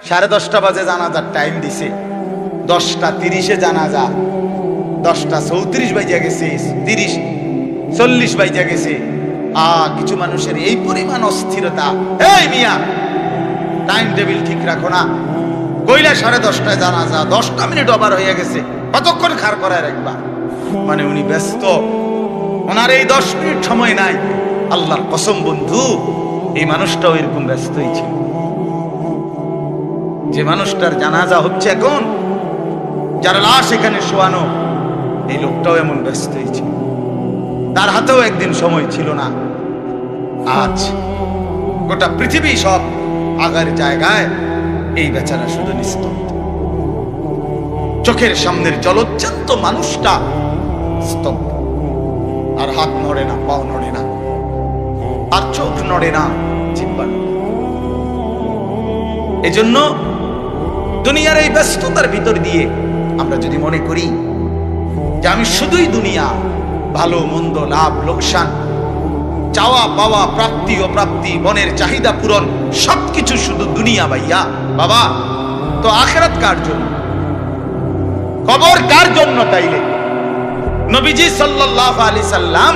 10:30 বাজে জানাজার টাইম দিছে, 10:30 জানাজা, 10:34 বাজে গেছে, 30:40 বাজে গেছে। কিছু মানুষের এই পরিমাণ অস্থিরতা, এই মিয়া টাইম টেবিল ঠিক রাখো না, কইলা 10:30 জানাজা, 10টা মিনিট ওভার হয়ে গেছে, কতক্ষণ খাড় করায় রাখবা? মানে উনি ব্যস্ত, ওনার এই 10 মিনিট সময় নাই। আল্লাহর কসম বন্ধু, এই মানুষটাও এরকম ব্যস্তই ছিল। যে মানুষটার জানাজা হচ্ছে এখন, যার লাশ এখানে শোয়ানো, এই লোকটাও এমন ব্যস্তই ছিল। তার হাতেও একদিন সময় ছিল না। আজ গোটা পৃথিবী সব আগার জায়গায়, এই বেচারা শুধু নিস্তব্ধ। চোখের সামনের জলজ্জান্ত মানুষটা স্তব্ধ, আর হাত নড়ে না, পাও নড়ে না, আর চোখ নড়ে না, জিহ্বা নড়ে। এজন্য দুনিয়ার এই ব্যস্ততার ভিতর দিয়ে আমরা যদি মনে করি যে আমি শুধুই দুনিয়া, ভালো মন্দ, লাভ লোকসান, চাওয়া পাওয়া, প্রাপ্তি অপ্রাপ্তি, মনের চাহিদা পূরণ, সবকিছু শুধু দুনিয়া ভাইয়া, বাবা তো আখিরাত কার জন্য? কবর কার জন্য? তাইলে নবীজি সাল্লাল্লাহু আলাইহি সাল্লাম